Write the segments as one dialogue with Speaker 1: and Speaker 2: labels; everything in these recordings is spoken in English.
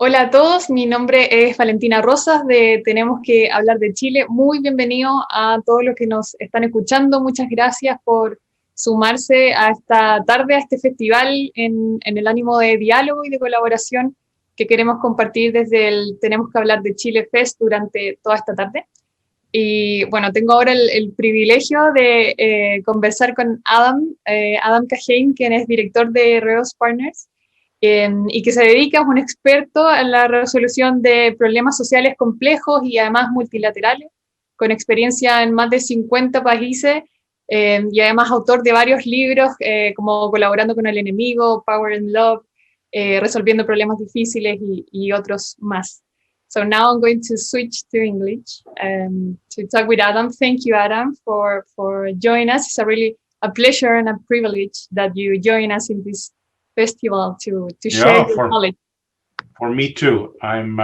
Speaker 1: Hola a todos, mi nombre es Valentina Rosas de Tenemos que Hablar de Chile. Muy bienvenido a todos los que nos están escuchando. Muchas gracias por sumarse a esta tarde, a este festival en el ánimo de diálogo y de colaboración que queremos compartir desde el Tenemos que Hablar de Chile Fest durante toda esta tarde. Y bueno, tengo ahora el privilegio de conversar con Adam Kahane, quien es director de Reos Partners y que se dedica, es un experto en la resolución de problemas sociales complejos y además multilaterales, con experiencia en más de 50 países y además autor de varios libros como Colaborando con el Enemigo, Power and Love, Resolviendo Problemas Difíciles y otros más. So now I'm going to switch to English to talk with Adam. Thank you, Adam, for joining us. It's a pleasure and a privilege that you join us in this festival to share
Speaker 2: Yeah,
Speaker 1: your knowledge.
Speaker 2: for me too. I'm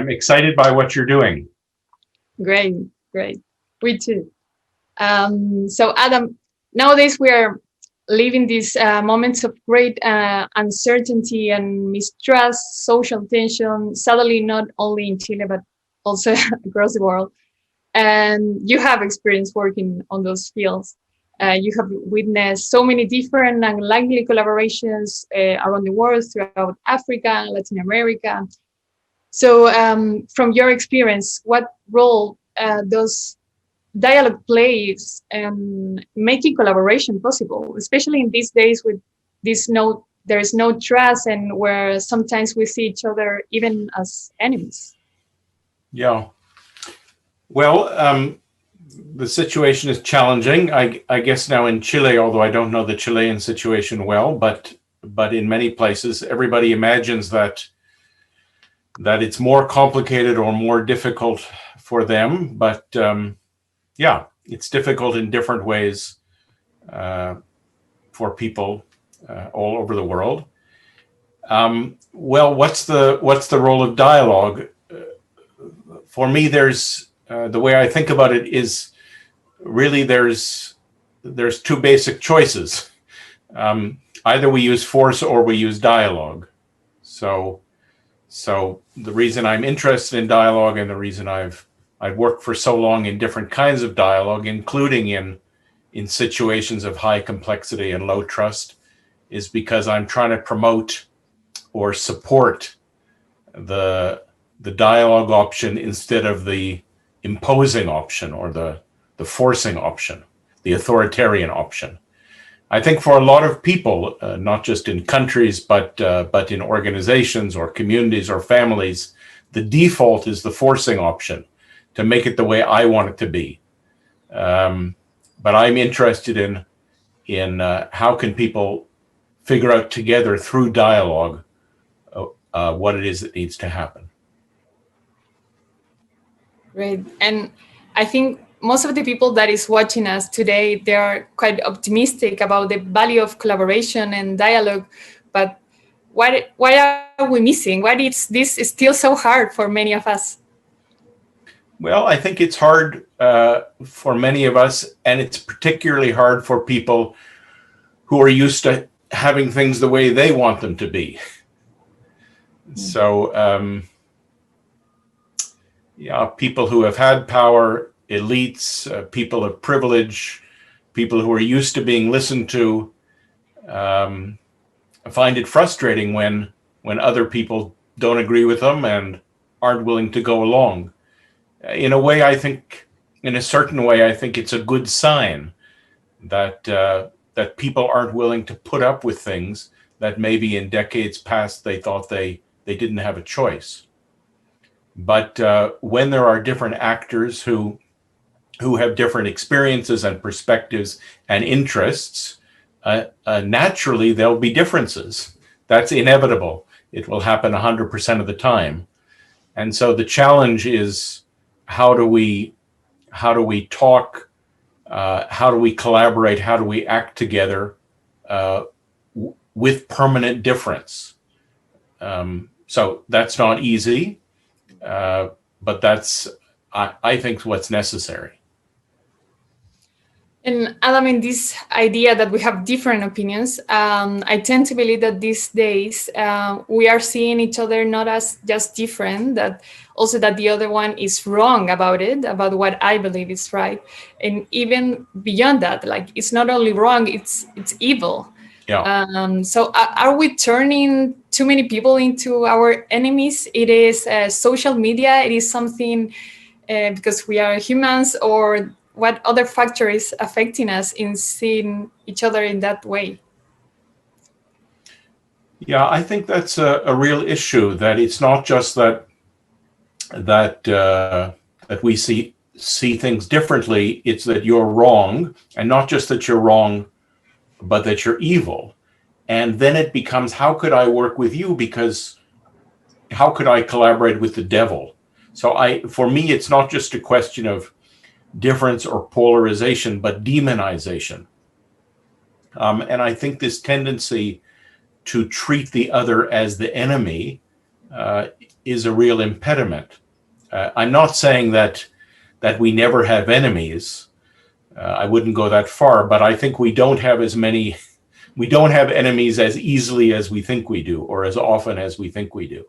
Speaker 2: excited by what you're doing.
Speaker 1: Great, great. We too. So Adam, nowadays we are living these moments of great uncertainty and mistrust, social tension, sadly not only in Chile, but also across the world. And you have experience working on those fields. You have witnessed so many different and likely collaborations around the world, throughout Africa, Latin America. So from your experience, what role does dialogue plays and making collaboration possible, especially in these days with there is no trust and where sometimes we see each other even as enemies?
Speaker 2: Yeah. Well, the situation is challenging. I guess now in Chile, although I don't know the Chilean situation well, but in many places, everybody imagines that it's more complicated or more difficult for them. But yeah, it's difficult in different ways for people all over the world. Well, what's the role of dialogue? For me, there's the way I think about it is really there's two basic choices. Either we use force or we use dialogue. So the reason I'm interested in dialogue and the reason I've worked for so long in different kinds of dialogue, including in situations of high complexity and low trust, is because I'm trying to promote or support the dialogue option instead of the imposing option or the forcing option, the authoritarian option. I think for a lot of people, not just in countries, but in organizations or communities or families, the default is the forcing option, to make it the way I want it to be. But I'm interested in how can people figure out together through dialogue what it is that needs to happen.
Speaker 1: Great. And I think most of the people that is watching us today, they are quite optimistic about the value of collaboration and dialogue. But why are we missing? Why is this still so hard for many of us?
Speaker 2: Well, I think it's hard for many of us, and it's particularly hard for people who are used to having things the way they want them to be. So, yeah, people who have had power, elites, people of privilege, people who are used to being listened to, find it frustrating when other people don't agree with them and aren't willing to go along. In a way, I think, in a certain way, I think it's a good sign that that people aren't willing to put up with things that maybe in decades past they thought they didn't have a choice. But when there are different actors who have different experiences and perspectives and interests, naturally there'll be differences. That's inevitable. It will happen 100% of the time. And so the challenge is, how do we talk? How do we collaborate? How do we act together with permanent difference? So that's not easy, but that's, I think, what's necessary.
Speaker 1: And Adam, in this idea that we have different opinions, I tend to believe that these days we are seeing each other not as just different, that also that the other one is wrong about it, about what I believe is right. And even beyond that, like it's not only wrong, it's evil.
Speaker 2: Yeah.
Speaker 1: So are we turning too many people into our enemies? It is social media, it is something because we are humans, or what other factor is affecting us in seeing each other in that way?
Speaker 2: Yeah, I think that's a real issue, that it's not just that we see things differently. It's that you're wrong, and not just that you're wrong, but that you're evil. And then it becomes, how could I work with you? Because how could I collaborate with the devil? So for me, it's not just a question of difference or polarization, but demonization. And I think this tendency to treat the other as the enemy is a real impediment. I'm not saying that we never have enemies. I wouldn't go that far, but I think we don't have enemies as easily as we think we do, or as often as we think we do.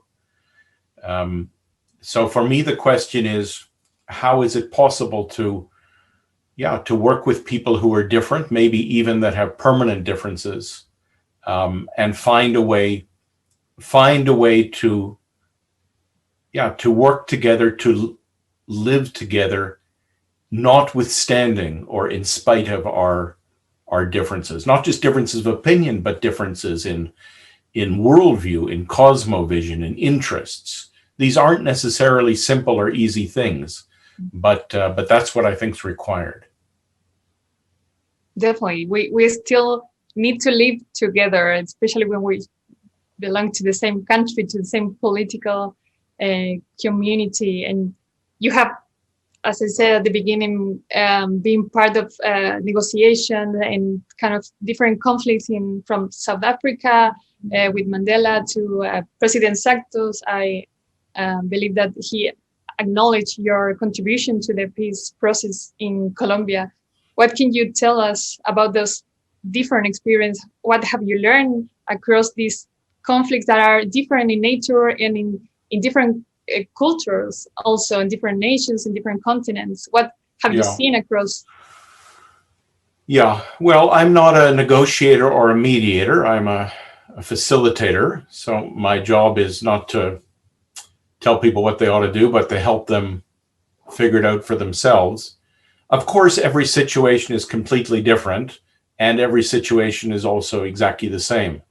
Speaker 2: So for me, the question is, how is it possible to work with people who are different, maybe even that have permanent differences, and find a way to work together, to live together, notwithstanding or in spite of our differences, not just differences of opinion, but differences in worldview, in cosmovision, in interests. These aren't necessarily simple or easy things, but that's what I think is required.
Speaker 1: Definitely, we still need to live together, especially when we belong to the same country, to the same political community. And you have, as I said at the beginning, being part of negotiation and kind of different conflicts from South Africa with Mandela to President Santos. I believe that he acknowledged your contribution to the peace process in Colombia. What can you tell us about those different experiences? What have you learned across these conflicts that are different in nature and in different cultures, also in different nations, in different continents? What have you seen across?
Speaker 2: Yeah, well, I'm not a negotiator or a mediator. I'm a facilitator. So my job is not to tell people what they ought to do, but to help them figure it out for themselves. Of course, every situation is completely different, and every situation is also exactly the same.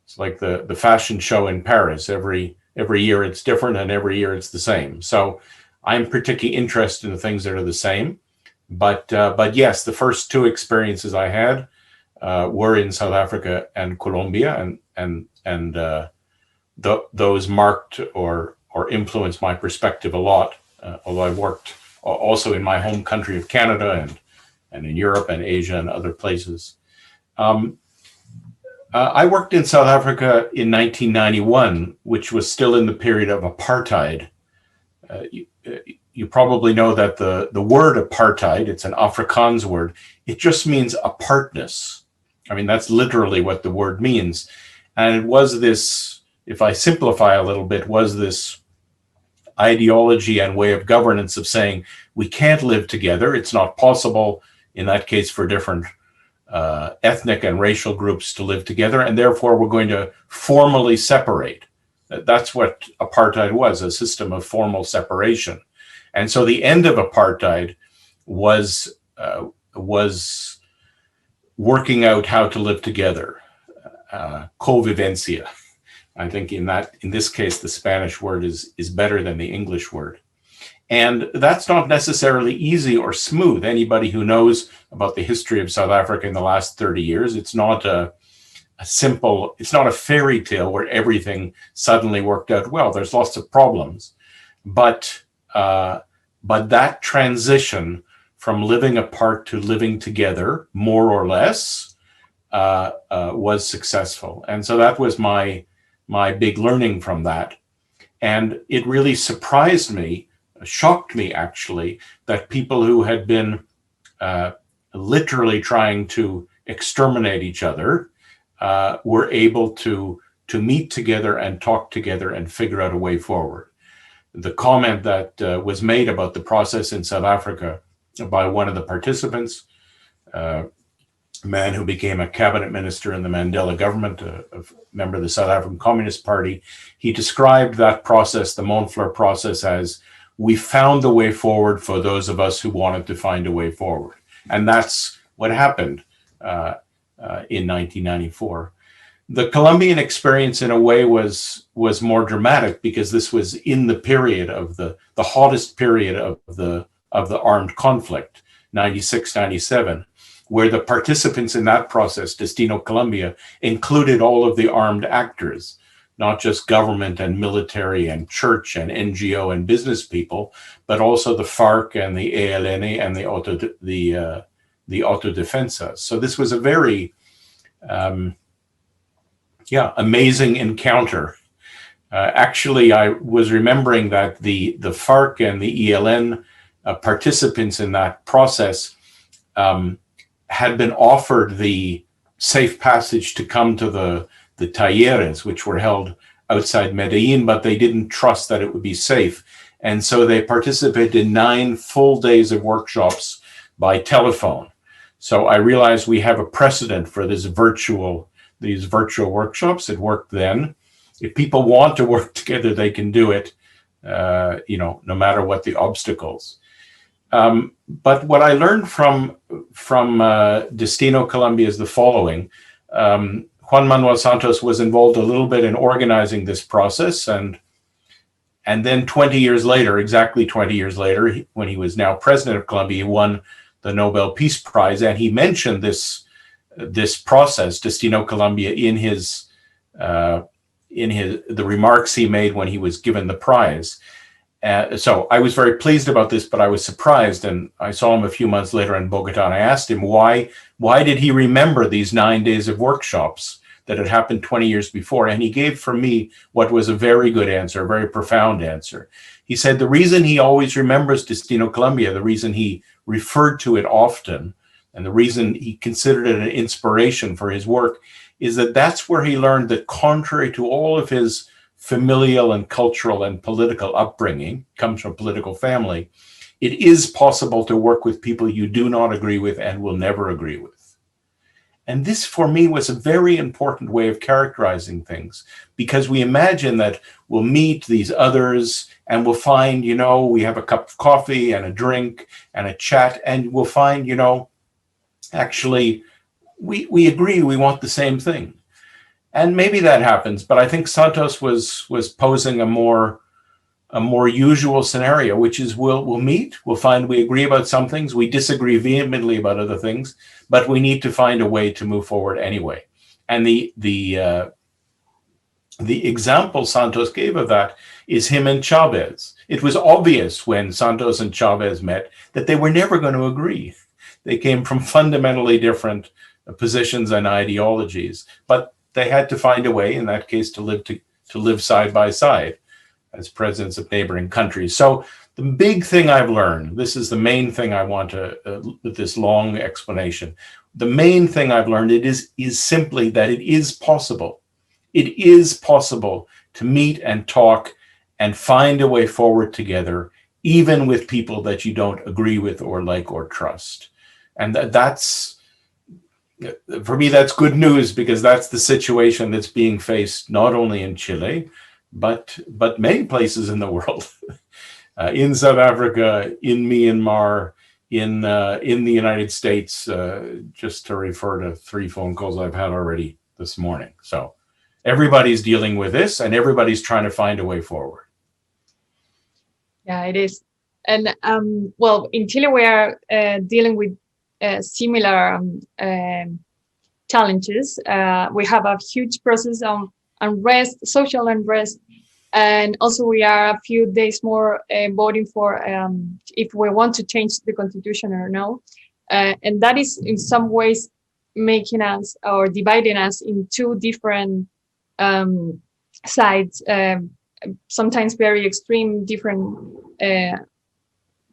Speaker 2: It's like the fashion show in Paris. Every year it's different, and every year it's the same. So I'm particularly interested in the things that are the same. But yes, the first two experiences I had were in South Africa and Colombia, and those marked or influenced my perspective a lot. Although I worked also in my home country of Canada and in Europe and Asia and other places. I worked in South Africa in 1991, which was still in the period of apartheid. You probably know that the word apartheid, it's an Afrikaans word, it just means apartness. I mean, that's literally what the word means. And it was this, if I simplify a little bit, was this ideology and way of governance of saying we can't live together. It's not possible, in that case, for different ethnic and racial groups to live together, and therefore we're going to formally separate. That's what apartheid was, a system of formal separation. And so the end of apartheid was working out how to live together, convivencia. I think in this case, the Spanish word is better than the English word. And that's not necessarily easy or smooth. Anybody who knows about the history of South Africa in the last 30 years, it's not it's not a fairy tale where everything suddenly worked out well. There's lots of problems. But that transition from living apart to living together, more or less, was successful. And so that was my big learning from that. And it really surprised me, shocked me actually, that people who had been literally trying to exterminate each other, were able to meet together and talk together and figure out a way forward. The comment that was made about the process in South Africa by one of the participants, a man who became a cabinet minister in the Mandela government, a member of the South African Communist Party, he described that process, the Monfleur process, as we found the way forward for those of us who wanted to find a way forward. And that's what happened in 1994. The Colombian experience, in a way, was more dramatic because this was in the period of the hottest period of the armed conflict, 96, 97, where the participants in that process, Destino Colombia, included all of the armed actors, not just government and military and church and NGO and business people, but also the FARC and the ELN and the Autodefensa. So this was a very amazing encounter. Actually, I was remembering that the FARC and the ELN participants in that process had been offered the safe passage to come to the talleres, which were held outside Medellin, but they didn't trust that it would be safe. And so they participated in 9 full days of workshops by telephone. So I realized we have a precedent for these virtual workshops. It worked then. If people want to work together, they can do it, no matter what the obstacles. But what I learned from Destino Colombia is the following. Juan Manuel Santos was involved a little bit in organizing this process, and then 20 years later, exactly 20 years later, when he was now president of Colombia, he won the Nobel Peace Prize, and he mentioned this process, Destino Colombia, in the remarks he made when he was given the prize. So I was very pleased about this, but I was surprised, and I saw him a few months later in Bogota, and I asked him why did he remember these 9 days of workshops that had happened 20 years before? And he gave for me what was a very good answer, a very profound answer. He said the reason he always remembers Destino Colombia, the reason he referred to it often, and the reason he considered it an inspiration for his work, is that that's where he learned that, contrary to all of his familial and cultural and political upbringing, comes from a political family, it is possible to work with people you do not agree with and will never agree with. And this, for me, was a very important way of characterizing things, because we imagine that we'll meet these others and we'll find, we have a cup of coffee and a drink and a chat, and we'll find, actually, we agree, we want the same thing. And maybe that happens, but I think Santos was posing a more usual scenario, which is we'll meet, we'll find we agree about some things, we disagree vehemently about other things, but we need to find a way to move forward anyway. And the example Santos gave of that is him and Chavez. It was obvious when Santos and Chavez met that they were never going to agree. They came from fundamentally different positions and ideologies, but they had to find a way, in that case, to live side by side as presidents of neighboring countries. So the big thing I've learned, this is the main thing I want to, with this long explanation, the main thing I've learned is simply that it is possible. It is possible to meet and talk and find a way forward together, even with people that you don't agree with or like or trust. And that's, for me, that's good news, because that's the situation that's being faced not only in Chile, but many places in the world, in South Africa, in Myanmar, in the United States, just to refer to 3 phone calls I've had already this morning. So everybody's dealing with this, and everybody's trying to find a way forward.
Speaker 1: Yeah, it is. And well, in Chile, we are dealing with similar challenges. We have a huge process of unrest, social unrest, and also we are a few days more voting for if we want to change the constitution or no. And that is in some ways making us or dividing us in 2 different sides, sometimes very extreme different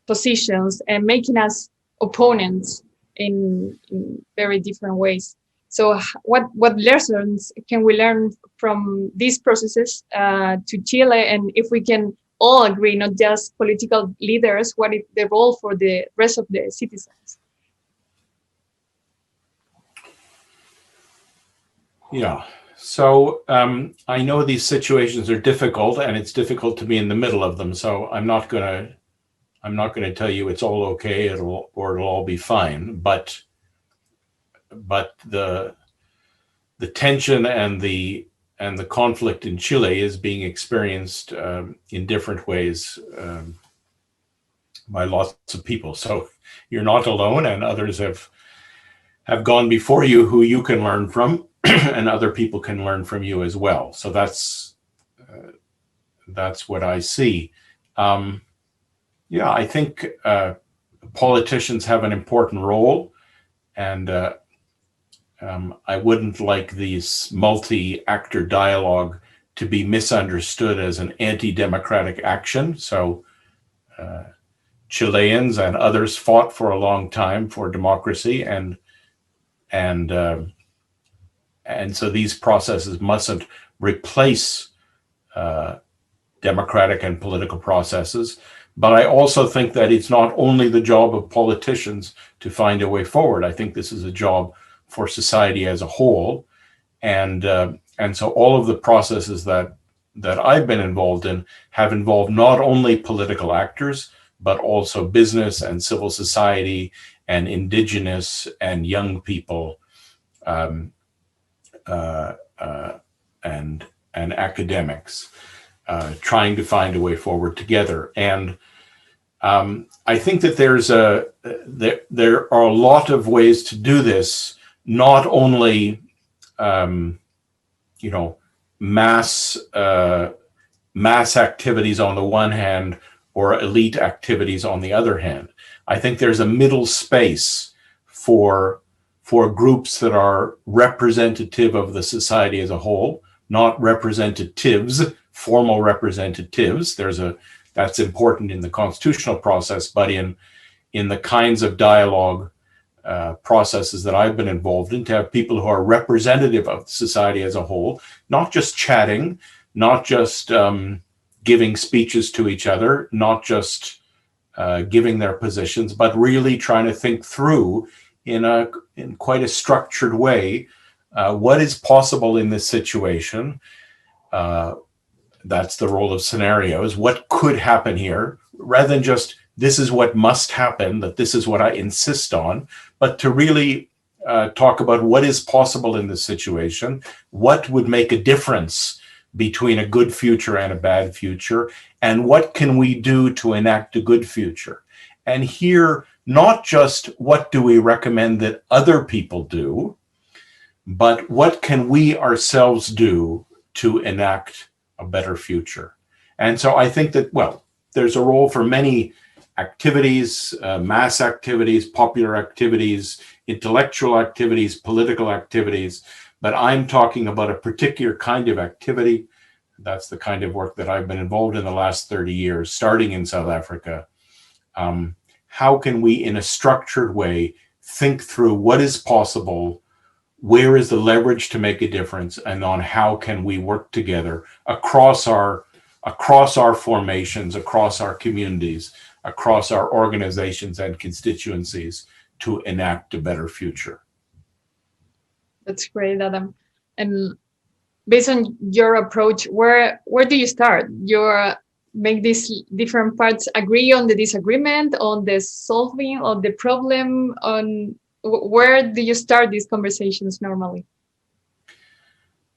Speaker 1: positions, and making us opponents in very different ways. So what lessons can we learn from these processes to Chile? And if we can all agree, not just political leaders, what is the role for the rest of the citizens?
Speaker 2: Yeah. So I know these situations are difficult, and it's difficult to be in the middle of them. So I'm not gonna tell you it's all okay, it'll all be fine. But the tension and the conflict in Chile is being experienced in different ways by lots of people. So you're not alone, and others have gone before you who you can learn from, and other people can learn from you as well. So that's what I see. Yeah, I think politicians have an important role, and I wouldn't like these multi-actor dialogue to be misunderstood as an anti-democratic action. So Chileans and others fought for a long time for democracy, and so these processes mustn't replace democratic and political processes. But I also think that it's not only the job of politicians to find a way forward. I think this is a job for society as a whole, and so all of the processes that I've been involved in have involved not only political actors, but also business and civil society and indigenous and young people, and academics, trying to find a way forward together. And I think that there are a lot of ways to do this. Not only, mass activities on the one hand, or elite activities on the other hand. I think there's a middle space for groups that are representative of the society as a whole, not representatives, formal representatives. That's important in the constitutional process, but in the kinds of dialogue processes that I've been involved in, to have people who are representative of society as a whole, not just chatting, not just giving speeches to each other, not just giving their positions, but really trying to think through in quite a structured way what is possible in this situation. That's the role of scenarios. What could happen here, rather than just this is what must happen, that this is what I insist on, but to really talk about what is possible in this situation, what would make a difference between a good future and a bad future, and what can we do to enact a good future. And here, not just what do we recommend that other people do, but what can we ourselves do to enact a better future. And so I think that, well, there's a role for many activities, mass activities, popular activities, intellectual activities, political activities, but I'm talking about a particular kind of activity. That's the kind of work that I've been involved in the last 30 years, starting in South Africa. How can we, in a structured way, think through what is possible, where is the leverage to make a difference, and on how can we work together across our formations, across our communities, across our organizations and constituencies to enact a better future.
Speaker 1: That's great, Adam. And based on your approach, where do you start? You make these different parts agree on the disagreement, on the solving of the problem, on where do you start these conversations normally?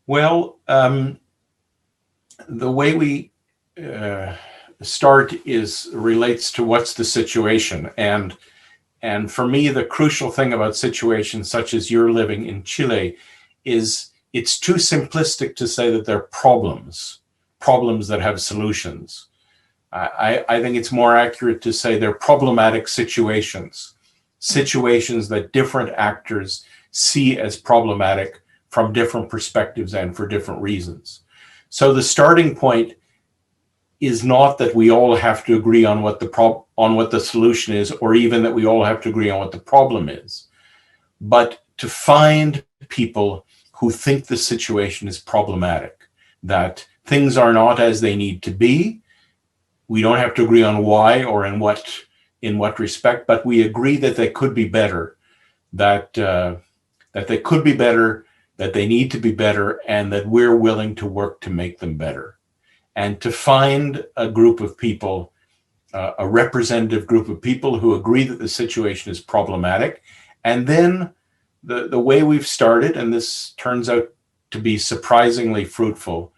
Speaker 2: Well, the way we start relates to what's the situation. And for me, the crucial thing about situations such as you're living in Chile is it's too simplistic to say that they're problems that have solutions. I think it's more accurate to say they're problematic situations that different actors see as problematic from different perspectives and for different reasons. So the starting point is not that we all have to agree on what the solution is, or even that we all have to agree on what the problem is. but to find people who think the situation is problematic, that things are not as they need to be. We don't have to agree on why or in what respect, but we agree that they could be better, that they could be better, that they need to be better, and that we're willing to work to make them better. And to find a group of people, a representative group of people who agree that the situation is problematic. And then the way we've started, and this turns out to be surprisingly fruitful,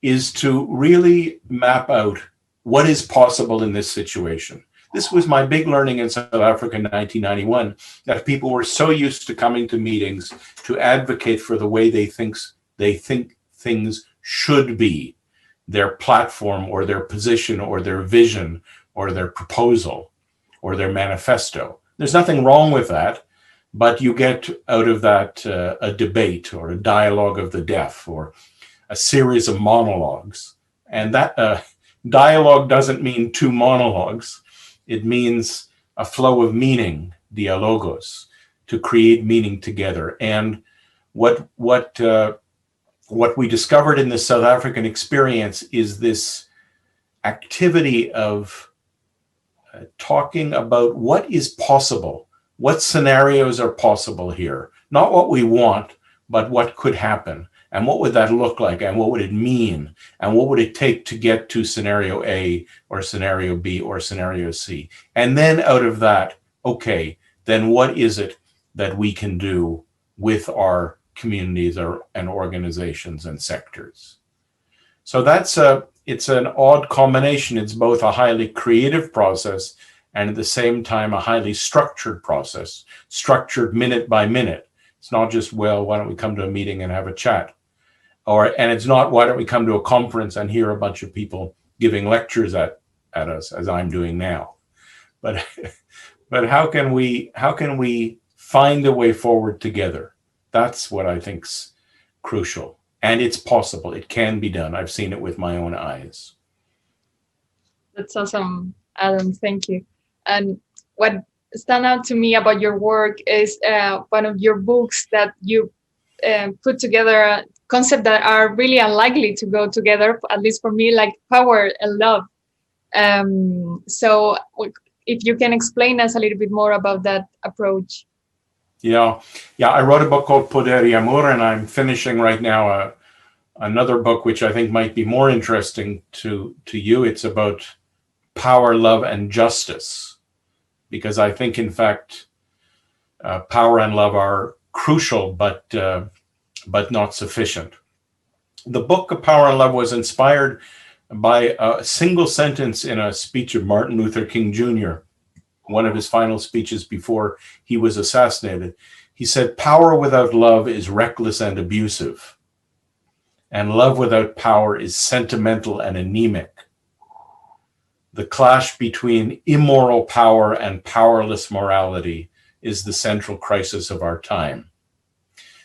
Speaker 2: is to really map out what is possible in this situation. This was my big learning in South Africa in 1991, that people were so used to coming to meetings to advocate for the way they think things should be, their platform or their position or their vision or their proposal or their manifesto. There's nothing wrong with that, but you get out of that a debate or a dialogue of the deaf or a series of monologues. And that dialogue doesn't mean two monologues. It means a flow of meaning, dialogos, to create meaning together. And what we discovered in the South African experience is this activity of talking about what is possible, what scenarios are possible here, not what we want, but what could happen. And what would that look like? And what would it mean? And what would it take to get to scenario A or scenario B or scenario C? And then out of that, okay, then what is it that we can do with our communities and organizations and sectors? So it's an odd combination. It's both a highly creative process and at the same time a highly structured process, structured minute by minute. It's not just, well, why don't we come to a meeting and have a chat? And it's not, why don't we come to a conference and hear a bunch of people giving lectures at us, as I'm doing now. But how can we find a way forward together? That's what I think's crucial. And it's possible. It can be done. I've seen it with my own eyes.
Speaker 1: That's awesome, Adam. Thank you. And what stand out to me about your work is one of your books that you put together concepts that are really unlikely to go together, at least for me, like power and love. So if you can explain us a little bit more about that approach.
Speaker 2: Yeah, I wrote a book called Poder y Amor, and I'm finishing right now another book which I think might be more interesting to you. It's about power, love, and justice, because I think, in fact, power and love are crucial, but not sufficient. The book of Power and Love was inspired by a single sentence in a speech of Martin Luther King Jr., one of his final speeches before he was assassinated. He said, "Power without love is reckless and abusive, and love without power is sentimental and anemic. The clash between immoral power and powerless morality is the central crisis of our time."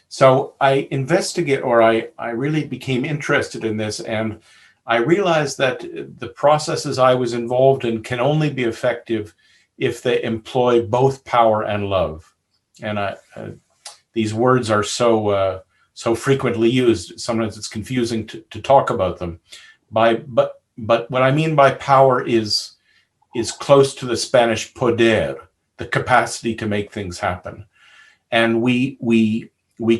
Speaker 2: So I really became interested in this, and I realized that the processes I was involved in can only be effective if they employ both power and love. And these words are so frequently used, sometimes it's confusing to talk about them. But what I mean by power is close to the Spanish poder, the capacity to make things happen. And we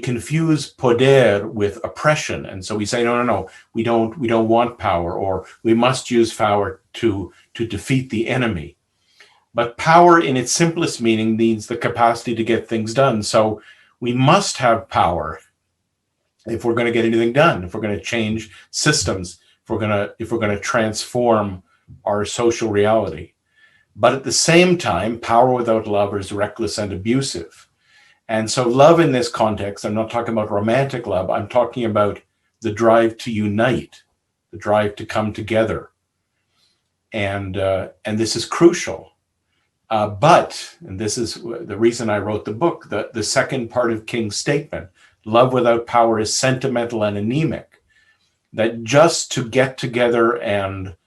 Speaker 2: confuse poder with oppression, and so we say no, we don't want power, or we must use power to defeat the enemy. But power in its simplest meaning means the capacity to get things done. So we must have power if we're going to get anything done, if we're going to change systems, if we're going to transform our social reality. But at the same time, power without love is reckless and abusive. And so love in this context, I'm not talking about romantic love, I'm talking about the drive to unite, the drive to come together. And this is crucial. And this is the reason I wrote the book, the second part of King's statement, love without power is sentimental and anemic, that just to get together and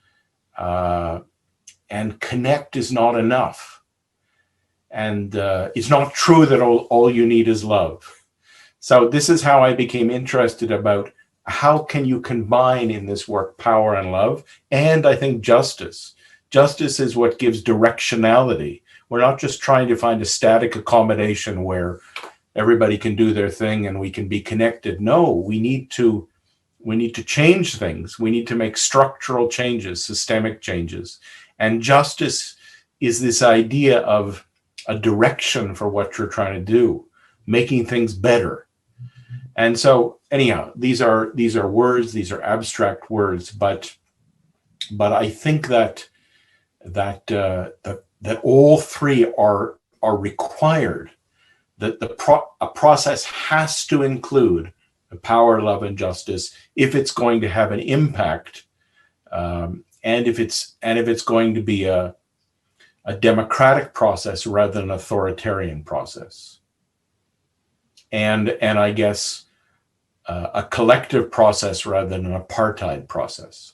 Speaker 2: connect is not enough. And it's not true that all you need is love. So this is how I became interested about how can you combine in this work power and love, and I think justice. Justice is what gives directionality. We're not just trying to find a static accommodation where everybody can do their thing and we can be connected. No, we need to change things. We need to make structural changes, systemic changes. And justice is this idea of a direction for what you're trying to do, making things better. And so anyhow, these are words, these are abstract words, but I think that all three are required. That a process has to include power, love, and justice if it's going to have an impact, and if it's going to be a democratic process rather than an authoritarian process, and I guess a collective process rather than an apartheid process.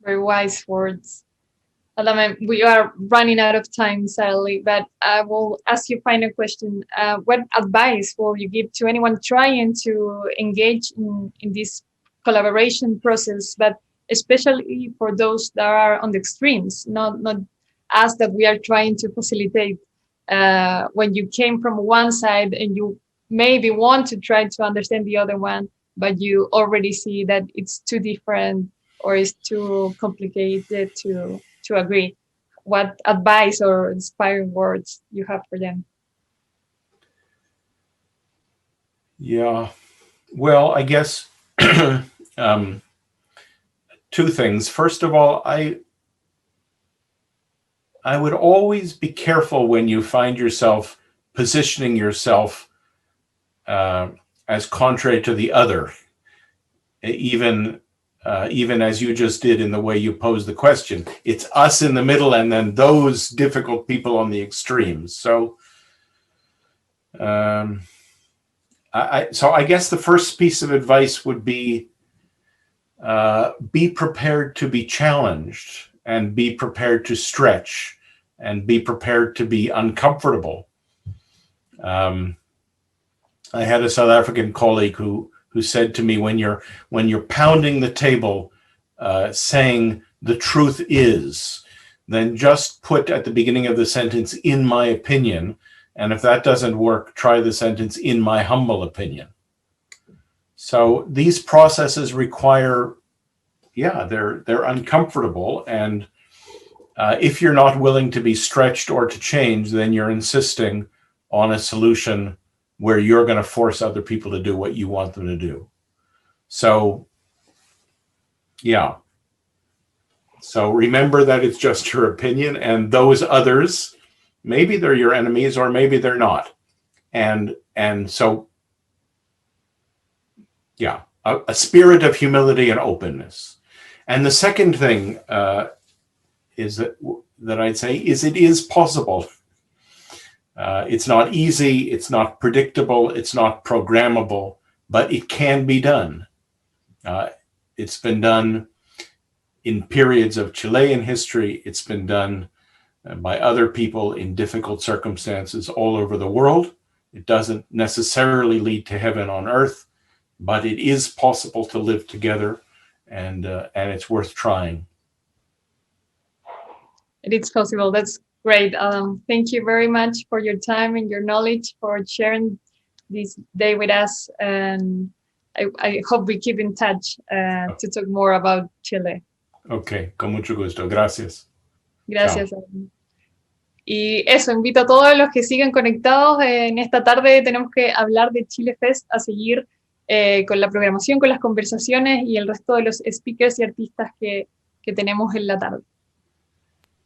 Speaker 1: Very wise words. Adame, we are running out of time, sadly, but I will ask you a final question. What advice will you give to anyone trying to engage in this collaboration process, but especially for those that are on the extremes, not us that we are trying to facilitate when you came from one side and you maybe want to try to understand the other one, but you already see that it's too different or it's too complicated to agree. What advice or inspiring words you have for them?
Speaker 2: Yeah, well, I guess two things. First of all, I would always be careful when you find yourself positioning yourself as contrary to the other, even as you just did in the way you posed the question. It's us in the middle and then those difficult people on the extremes. So I guess the first piece of advice would be prepared to be challenged and be prepared to stretch and be prepared to be uncomfortable. I had a South African colleague who said to me, when you're pounding the table saying the truth is, then just put at the beginning of the sentence, in my opinion, and if that doesn't work, try the sentence, in my humble opinion. So these processes require, they're uncomfortable, and if you're not willing to be stretched or to change, then you're insisting on a solution where you're going to force other people to do what you want them to do. So, so remember that it's just your opinion, and those others, maybe they're your enemies or maybe they're not. And so, a spirit of humility and openness. And the second thing is that I'd say is it is possible. It's not easy, it's not predictable, it's not programmable, but it can be done. It's been done in periods of Chilean history. It's been done by other people in difficult circumstances all over the world. It doesn't necessarily lead to heaven on earth, but it is possible to live together, and it's worth trying.
Speaker 1: It is possible. That's great. Thank you very much for your time and your knowledge, for sharing this day with us. And I hope we keep in touch to talk more about Chile.
Speaker 2: Ok, con mucho gusto. Gracias.
Speaker 1: Gracias. Y eso, invito a todos los que siguen conectados en esta tarde. Tenemos que hablar de Chile Fest, a seguir con la programación, con las conversaciones y el resto de los speakers y artistas que tenemos en la tarde.